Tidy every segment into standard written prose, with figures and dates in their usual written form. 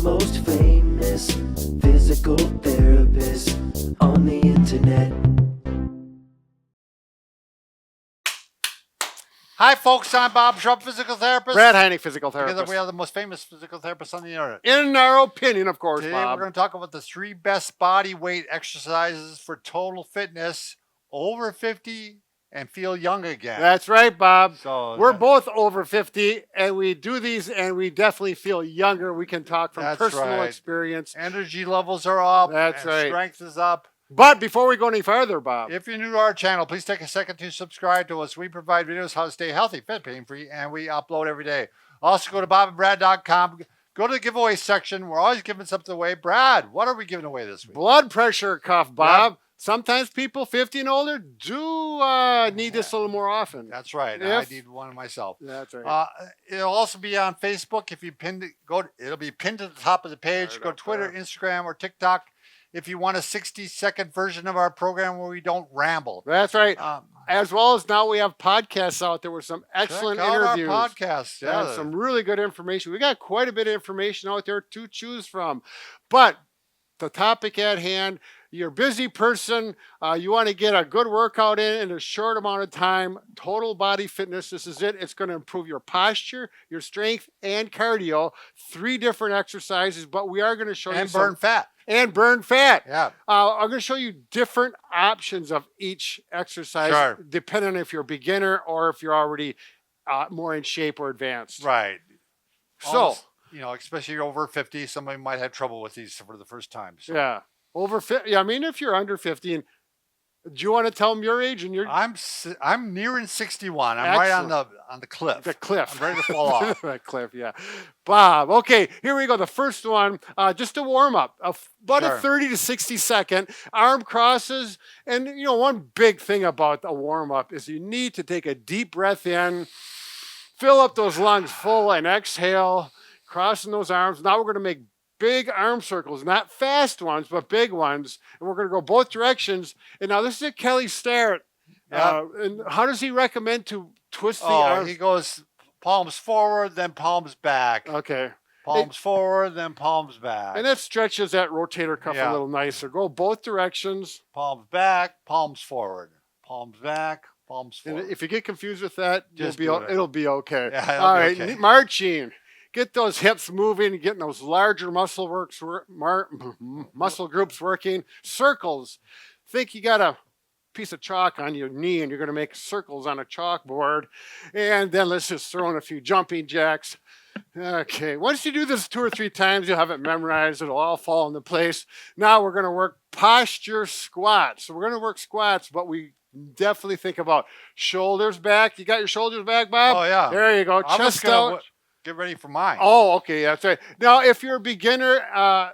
most famous physical therapist on the internet. Hi, folks. I'm Bob Schrupp, physical therapist. Brad Heineck, physical therapist. Together we are the most famous physical therapists on the internet. In our opinion, of course, Today Bob. we're going to talk about the 3 best body weight exercises for total fitness over 50 and feel young again. That's right, Bob. So we're both over 50, and we do these, and we definitely feel younger. We can talk from That's personal right. experience. Energy levels are up. That's and right. Strength is up. But before we go any farther, Bob, If you're new to our channel, please take a second to subscribe to us. We provide videos how to stay healthy, fit, pain-free, and we upload every day. Also, go to bobandbrad.com. Go to the giveaway section. We're always giving something away. Brad, what are we giving away this week? blood pressure cuff, Bob. Yep. Sometimes people 50 and older do need this a little more often. That's right. I need one myself. That's right. It'll also be on Facebook. If you pinned it, it'll be pinned to the top of the page. Right go to Twitter, Instagram, or TikTok. If you want a 60-second version of our program where we don't ramble. That's right. As well as now we have podcasts out there with some excellent interviews. Our podcasts, yeah. And some really good information. We got quite a bit of information out there to choose from. But the topic at hand, you're a busy person. You want to get a good workout in a short amount of time. Total body fitness. This is it. It's going to improve your posture, your strength, and cardio. 3 different exercises, but we are going to show you burn fat. And burn fat. Yeah. I'm going to show you different options of each exercise, depending on if you're a beginner or if you're already more in shape or advanced. Right. So, especially over 50, somebody might have trouble with these for the first time. So. Yeah. Over 50. I mean, if you're under 50, and do you want to tell them your age? And I'm nearing 61. I'm Excellent. right on the cliff. The cliff. I'm ready to fall off. The cliff, yeah. Bob, okay, here we go. The first one, just a warm up, about a 30 to 60 second arm crosses. And one big thing about a warm up is you need to take a deep breath in, fill up those lungs full, and exhale, crossing those arms. Now we're going to make big arm circles, not fast ones, but big ones. And we're going to go both directions. And now this is a Kelly Starrett. And how does he recommend to twist the arms? He goes palms forward, then palms back. Okay. Palms forward, then palms back. And that stretches that rotator cuff a little nicer. Go both directions. Palms back, palms forward. Palms back, palms forward. And if you get confused with that, it'll be okay. Yeah, all right, okay. Marching. Get those hips moving, getting those larger muscle groups working. Circles. Think you got a piece of chalk on your knee and you're going to make circles on a chalkboard. And then let's just throw in a few jumping jacks. Okay, once you do this 2 or 3 times, you'll have it memorized. It'll all fall into place. Now we're going to work posture squats. So we're going to work squats, but we definitely think about shoulders back. You got your shoulders back, Bob? Oh, yeah. There you go. Chest out. Get ready for mine. Oh, okay, that's right. Now, if you're a beginner,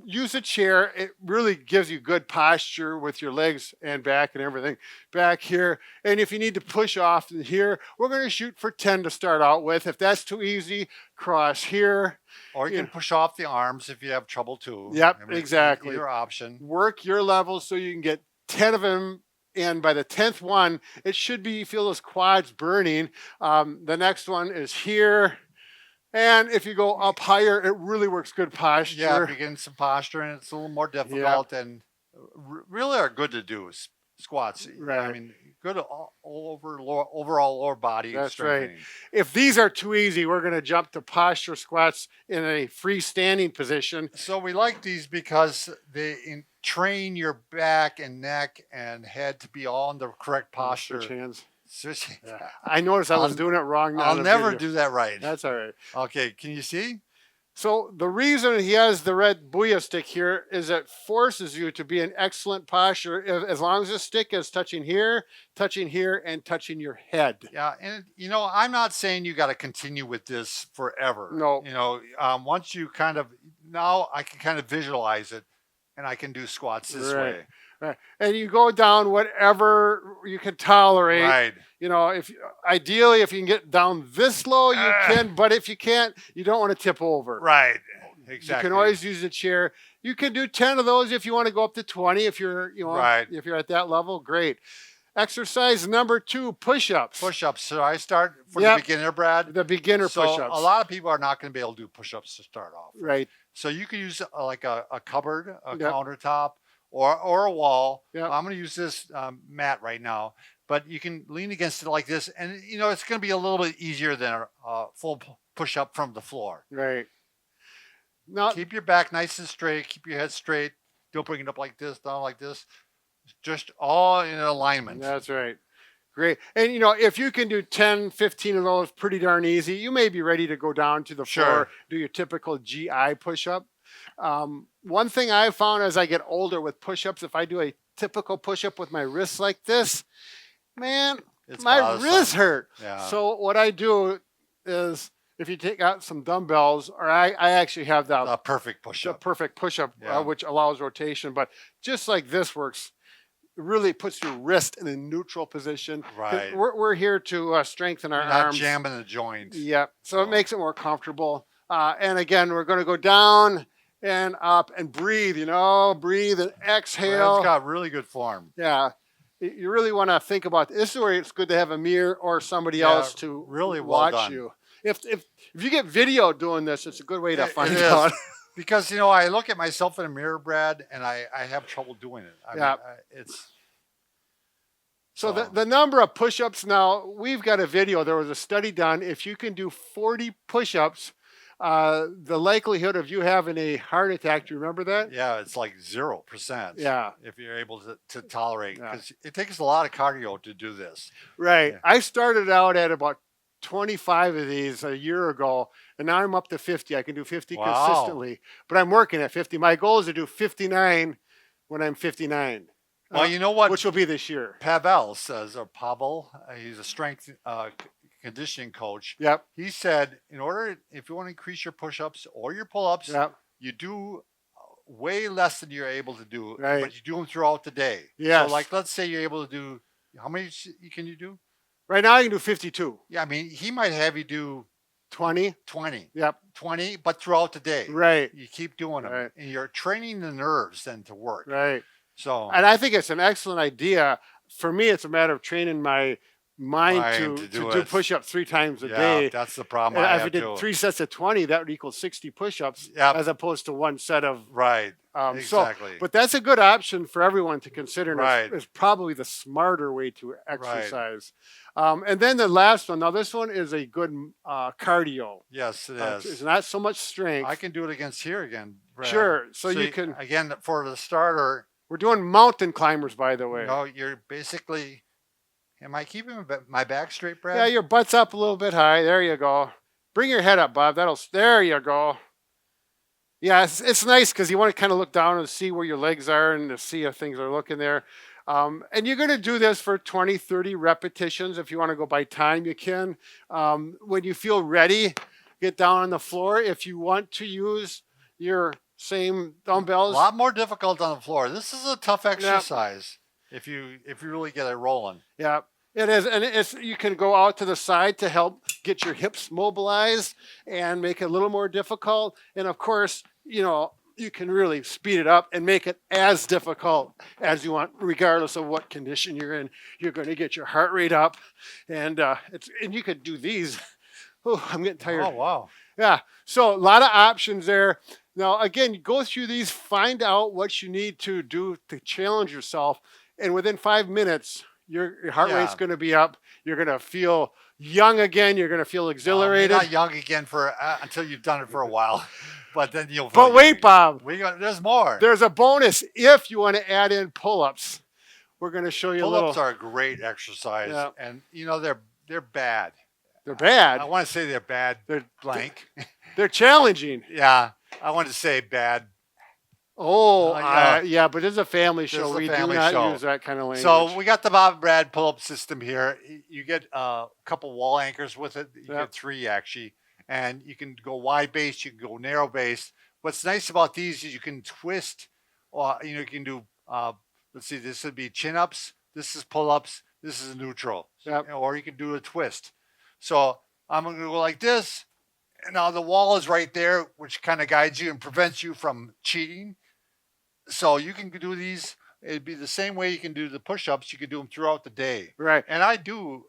use a chair. It really gives you good posture with your legs and back and everything back here. And if you need to push off here, we're going to shoot for 10 to start out with. If that's too easy, cross here. Or you can push off the arms if you have trouble too. Yep, exactly. Either option. Work your levels so you can get 10 of them. And by the 10th one, it should be, you feel those quads burning. The next one is here. And if you go up higher, it really works good posture. Yeah, if you're getting some posture, and it's a little more difficult, and really are good to do squats. Right. I mean, good overall lower body. That's right. If these are too easy, we're going to jump to posture squats in a freestanding position. So we like these because they train your back and neck and head to be all in the correct posture. Switch hands. Yeah. I noticed I was doing it wrong. I'll never do that right. That's all right. Okay, can you see? So the reason he has the red Booyah stick here is it forces you to be in excellent posture as long as the stick is touching here, and touching your head. Yeah, and I'm not saying you got to continue with this forever. No. Once you now I can kind of visualize it, and I can do squats this way. Right. And you go down whatever you can tolerate. Right. Ideally, if you can get down this low, you can. But if you can't, you don't want to tip over. Right. Exactly. You can always use a chair. You can do 10 of those if you want to go up to 20. If you're, if you're at that level, great. Exercise number 2, push-ups. Push-ups. So I start for Yep. the beginner, Brad. The beginner So push-ups. a lot of people are not going to be able to do push-ups to start off. Right. So you can use like a cupboard, a Yep. countertop, or a wall. Yep. I'm going to use this mat right now, but you can lean against it like this, and it's going to be a little bit easier than a full push-up from the floor. Right. Now, Keep your back nice and straight. Keep your head straight. Don't bring it up like this, down like this. Just all in alignment. that's right. Great. And if you can do 10, 15 of those pretty darn easy, you may be ready to go down to the floor, Sure. do your typical GI push-up. One thing I've found as I get older with push-ups, if I do a typical push-up with my wrists like this, man, my bothersome. wrists hurt. Yeah. So what I do is, if you take out some dumbbells, or I actually have The perfect the push-up. perfect push-up, Yeah. which allows rotation, but just like this works, it really puts your wrist in a neutral position. 'Cause Right. We're here to strengthen our You're not arms. jamming the joint. Yeah. So it So- makes it more comfortable. And again, we're going to go down and up and breathe, breathe and exhale. Brad's got really good form. Yeah. You really want to think about this. Is where it's good to have a mirror or somebody Yeah, else to really well watch done. you. If you get video doing this, it's a good way to It find is. out. Because I look at myself in a mirror, Brad, and I have trouble doing it. I Yeah. mean, it's So the number of push-ups now, we've got a video. There was a study done. If you can do 40 push-ups, the likelihood of you having a heart attack, do you remember that? yeah, it's like 0%. Yeah. If you're able to tolerate, Yeah. because it takes a lot of cardio to do this. Right. Yeah. I started out at about 25 of these a year ago, and now I'm up to 50. I can do 50 Wow. consistently, but I'm working at 50. My goal is to do 59 when I'm 59. Well, you know what Which will be this year. Pavel says, or Pavel, he's a strength conditioning coach. Yep. He said, if you want to increase your push-ups or your pull-ups, Yep. you do way less than you're able to do, Right. but you do them throughout the day. Yes. So, like, let's say you're able to do, how many can you do? Right now I can do 52. Yeah, I mean, he might have you do 20. 20. Yep. 20, but throughout the day. Right. You keep doing them. Right. And you're training the nerves then to work. Right. So, And I think it's an excellent idea. For me, it's a matter of training my mind to do do it. push-ups 3 times a yeah, day. that's the problem And I if have you did too. 3 sets of 20, that would equal 60 push-ups, Yep. as opposed to 1 set of. Right. So, Exactly. but that's a good option for everyone to consider. And Right. it's probably the smarter way to exercise. And then the last one. Now, this one is a good cardio. Yes, it It's is. not so much strength. I can do it against here again, Brad. Sure. So you can. Again, for the starter, We're doing mountain climbers, by the way. you're basically. Am I keeping my back straight, Brad? Yeah, your butt's up a little bit high. There you go. Bring your head up, Bob. There you go. Yeah, it's nice because you want to kind of look down and see where your legs are and to see if things are looking there. And you're going to do this for 20, 30 repetitions. If you want to go by time, you can. When you feel ready, get down on the floor. If you want to use your same a dumbbells, lot more difficult on the floor. This is a tough exercise if you really get it rolling. yeah, it is, and you can go out to the side to help get your hips mobilized and make it a little more difficult. And of course, you can really speed it up and make it as difficult as you want, regardless of what condition you're in. You're going to get your heart rate up, and you could do these. Oh, I'm getting tired. Oh wow! Yeah, so a lot of options there. Now, again, go through these, find out what you need to do to challenge yourself, and within 5 minutes, your heart Yeah. rate's going to be up. You're going to feel young again. You're going to feel exhilarated. You're not young again until you've done it for a while, but then you'll. But feel wait, young. Bob, There's more. there's a bonus if you want to add in pull-ups. We're going to show you a little. Pull-ups are a great exercise, Yeah. and they're bad. They're bad. I want to say they're bad. They're Blank. They're challenging. Yeah, I want to say bad. Oh, yeah. yeah, but it's a family show. This is a We family do not show. use that kind of language. So we got the Bob and Brad pull-up system here. You get a couple wall anchors with it. You Yep. get 3 actually, and you can go wide base. You can go narrow base. What's nice about these is you can twist, or you can do. Let's see, this would be chin-ups. This is pull-ups. This is neutral. Yep. Or you can do a twist. So I'm going to go like this. And now the wall is right there, which kind of guides you and prevents you from cheating. So you can do these it'd be the same way you can do the push-ups. You can do them throughout the day. Right. And I do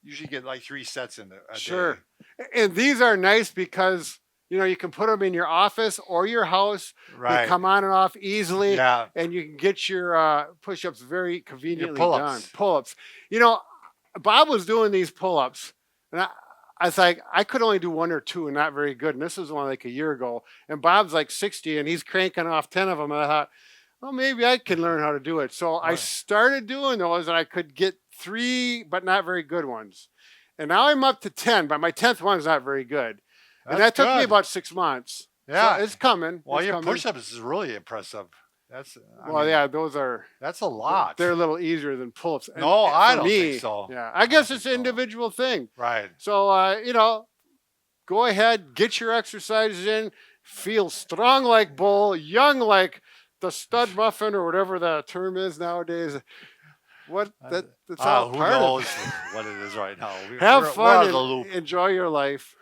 usually get like 3 sets in a Sure. day. And these are nice because you can put them in your office or your house. Right. They come on and off easily. Yeah. And you can get your push-ups very conveniently done. pull-ups. Pull-ups. Bob was doing these pull-ups, and I was like, I could only do 1 or 2 and not very good. And this was only like a year ago. And Bob's like 60 and he's cranking off 10 of them. And I thought, well, maybe I can learn how to do it. So I started doing those and I could get 3, but not very good ones. And now I'm up to 10, but my 10th one is not very good. And that took me about 6 months. Yeah. So it's coming. Well, it's your coming. push-ups is really impressive. That's those are. That's a lot. They're a little easier than pull-ups. No, I don't me, think so. Yeah, I guess it's an individual thing. Right. So, go ahead, get your exercises in, feel strong like Bull, young like the stud muffin or whatever the term is nowadays. That's all who part knows of it. what it is right now. Have we're out fun of the loop. and enjoy your life.